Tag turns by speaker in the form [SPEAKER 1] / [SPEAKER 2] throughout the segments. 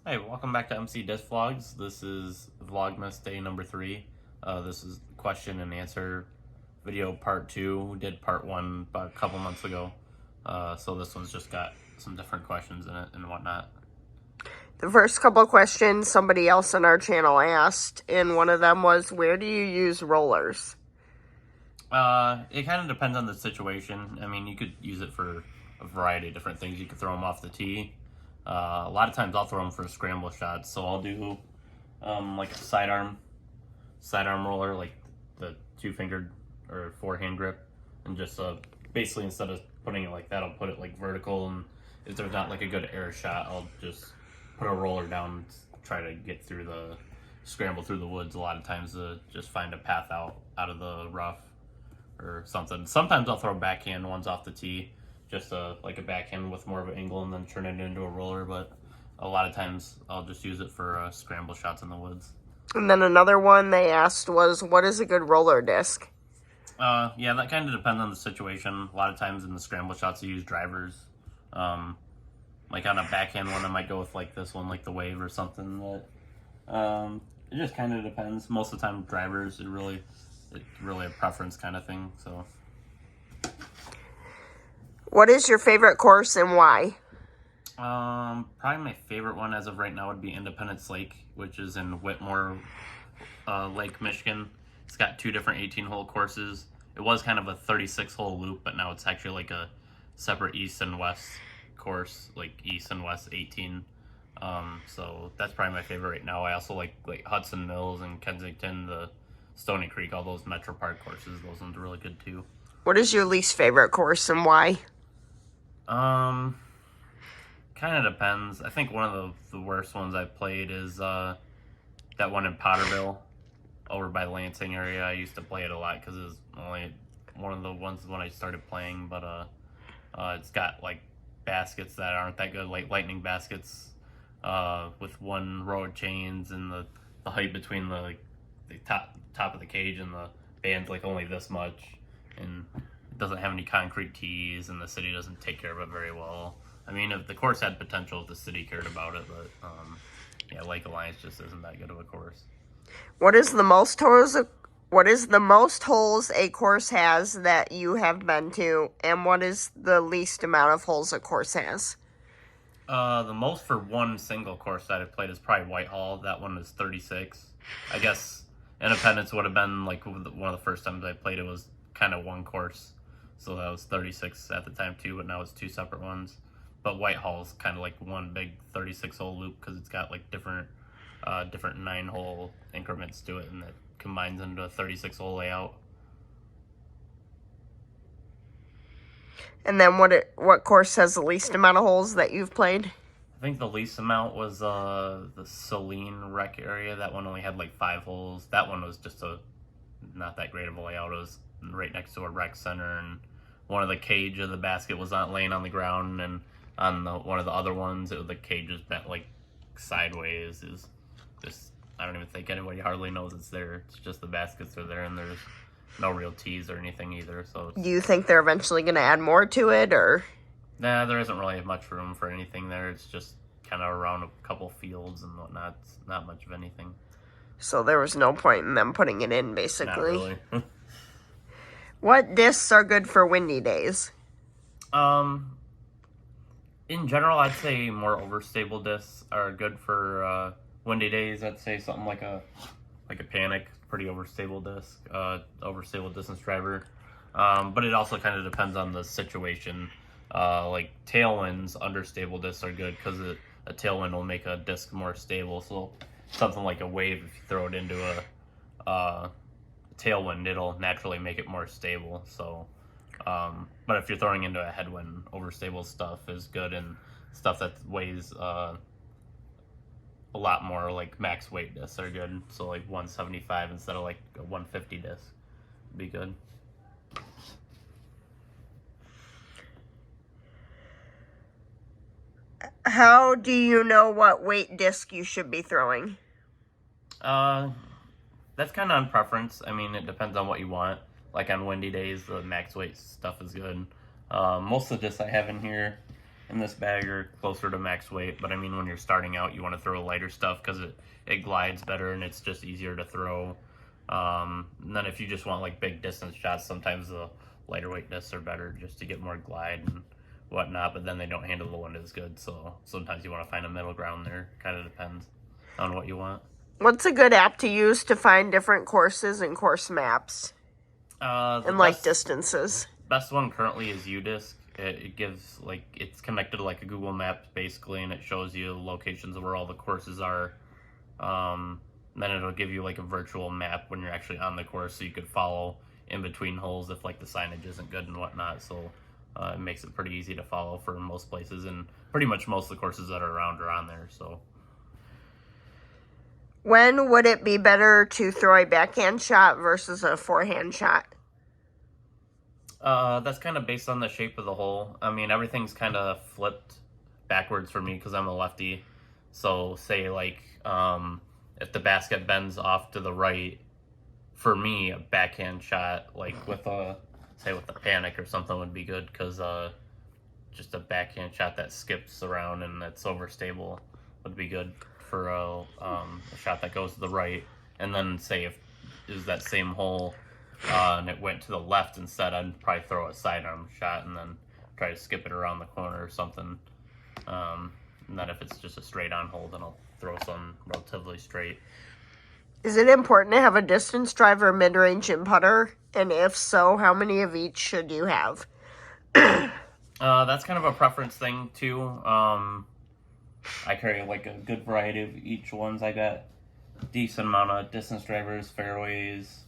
[SPEAKER 1] Hey, welcome back to MC Disc Vlogs. This is Vlogmas day number 3. This is question and answer video part 2. We did part 1 about a couple months ago. So this one's just got some different questions in it and whatnot.
[SPEAKER 2] The first couple of questions somebody else on our channel asked, and one of them was, where do you use rollers?
[SPEAKER 1] It kind of depends on the situation. I mean, you could use it for a variety of different things. You could throw them off the tee. A lot of times I'll throw them for scramble shots, so I'll do like a sidearm roller, like the 2-fingered or 4-hand grip, and just basically instead of putting it like that, I'll put it like vertical, and if there's not like a good air shot, I'll just put a roller down and try to get through scramble through the woods a lot of times to just find a path out of the rough or something. Sometimes I'll throw backhand ones off the tee, just like a backhand with more of an angle and then turn it into a roller, but a lot of times I'll just use it for scramble shots in the woods.
[SPEAKER 2] And then another one they asked was, what is a good roller disc?
[SPEAKER 1] Yeah, that kind of depends on the situation. A lot of times in the scramble shots, I use drivers. Like on a backhand one, I might go with like this one, like the Wave or something. But it just kind of depends. Most of the time, drivers. It's really a preference kind of thing. So.
[SPEAKER 2] What is your favorite course and why?
[SPEAKER 1] Probably my favorite one as of right now would be Independence Lake, which is in Whitmore Lake, Michigan. It's got 2 different 18-hole courses. It was kind of a 36-hole loop, but now it's actually like a separate east and west course, like east and west 18. So that's probably my favorite right now. I also like Hudson Mills and Kensington, the Stony Creek, all those Metro Park courses. Those ones are really good too.
[SPEAKER 2] What is your least favorite course and why?
[SPEAKER 1] Kind of depends. I think one of the worst ones I've played is that one in Potterville over by Lansing area. I used to play it a lot because it was only one of the ones when I started playing, but it's got like baskets that aren't that good, like lightning baskets with 1 row of chains, and the height between the top of the cage and the band's like only this much, and it doesn't have any concrete tees, and the city doesn't take care of it very well. I mean, if the course had potential, if the city cared about it, but yeah, Lake Alliance just isn't that good of a course.
[SPEAKER 2] What is the most holes a course has that you have been to, and what is the least amount of holes a course has?
[SPEAKER 1] The most for one single course that I've played is probably Whitehall. That one is 36. I guess Independence would have been like one of the first times I played. It was kind of one course, so that was 36 at the time too, but now it's 2 separate ones. But Whitehall's kind of like one big 36-hole loop because it's got like different 9-hole increments to it, and it combines into a 36-hole layout.
[SPEAKER 2] And then what course has the least amount of holes that you've played?
[SPEAKER 1] I think the least amount was the Saline Rec area. That one only had like 5 holes. That one was just not that great of a layout. It was right next to a rec center, and one of the cage of the basket was not laying on the ground, and on one of the other ones, the cage was bent like sideways. Is just, I don't even think anybody hardly knows it's there. It's just the baskets are there, and there's no real tees or anything either. So
[SPEAKER 2] Do you think they're eventually going to add more to it, or?
[SPEAKER 1] Nah, there isn't really much room for anything there. It's just kind of around a couple fields and whatnot. It's not much of anything.
[SPEAKER 2] So there was no point in them putting it in, basically.
[SPEAKER 1] Not really.
[SPEAKER 2] What discs are good for windy days?
[SPEAKER 1] In general, I'd say more overstable discs are good for windy days. I'd say something like a Panic, pretty overstable disc, overstable distance driver. But it also kind of depends on the situation. Like tailwinds, understable discs are good because a tailwind will make a disc more stable. So something like a Wave, if you throw it into a tailwind, it'll naturally make it more stable. So, but if you're throwing into a headwind, overstable stuff is good, and stuff that weighs a lot more, like max weight discs are good. So like 175 instead of like a 150 disc would be good.
[SPEAKER 2] How do you know what weight disc you should be throwing?
[SPEAKER 1] That's kind of on preference. I mean, it depends on what you want. Like on windy days, the max weight stuff is good. Most of the discs I have in here in this bag are closer to max weight, but I mean, when you're starting out, you want to throw lighter stuff because it glides better and it's just easier to throw. And then if you just want like big distance shots, sometimes the lighter weight discs are better just to get more glide and whatnot, but then they don't handle the wind as good. So sometimes you want to find a middle ground there. Kind of depends on what you want.
[SPEAKER 2] What's a good app to use to find different courses and course maps and like distances?
[SPEAKER 1] Best one currently is UDisc. It gives like, it's connected to like a Google Maps basically, and it shows you locations of where all the courses are. Then it'll give you like a virtual map when you're actually on the course, so you could follow in between holes if like the signage isn't good and whatnot. So it makes it pretty easy to follow for most places, and pretty much most of the courses that are around are on there. So
[SPEAKER 2] when would it be better to throw a backhand shot versus a forehand shot?
[SPEAKER 1] That's kind of based on the shape of the hole. I mean, everything's kind of flipped backwards for me because I'm a lefty. So say like if the basket bends off to the right, for me, a backhand shot like with a panic or something would be good, because just a backhand shot that skips around and that's overstable would be good for a shot that goes to the right. And then say if it was that same hole and it went to the left instead, I'd probably throw a sidearm shot and then try to skip it around the corner or something. And then if it's just a straight on hole, then I'll throw some relatively straight.
[SPEAKER 2] Is it important to have a distance driver, mid-range, and putter? And if so, how many of each should you have?
[SPEAKER 1] That's kind of a preference thing too. I carry like a good variety of each ones. I got a decent amount of distance drivers, fairways,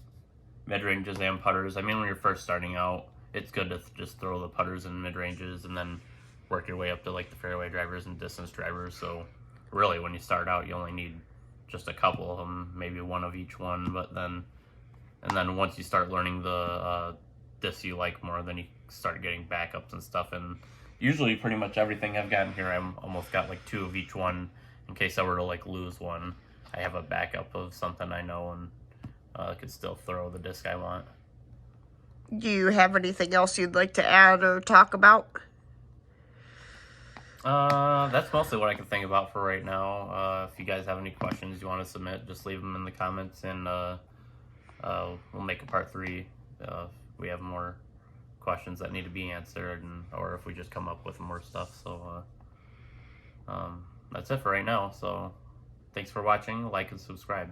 [SPEAKER 1] mid-ranges, and putters. I mean, when you're first starting out, it's good to just throw the putters and mid-ranges and then work your way up to like the fairway drivers and distance drivers. So really, when you start out, you only need just a couple of them, maybe one of each one. But then once you start learning the discs you like more, then you start getting backups and stuff. And usually pretty much everything I've gotten here, I'm almost got like two of each one in case I were to like lose one. I have a backup of something I know, and I could still throw the disc I want.
[SPEAKER 2] Do you have anything else you'd like to add or talk about?
[SPEAKER 1] That's mostly what I can think about for right now. If you guys have any questions you want to submit, just leave them in the comments, and we'll make a part 3 if we have more questions that need to be answered, or if we just come up with more stuff. So that's it for right now. So thanks for watching. Like and subscribe.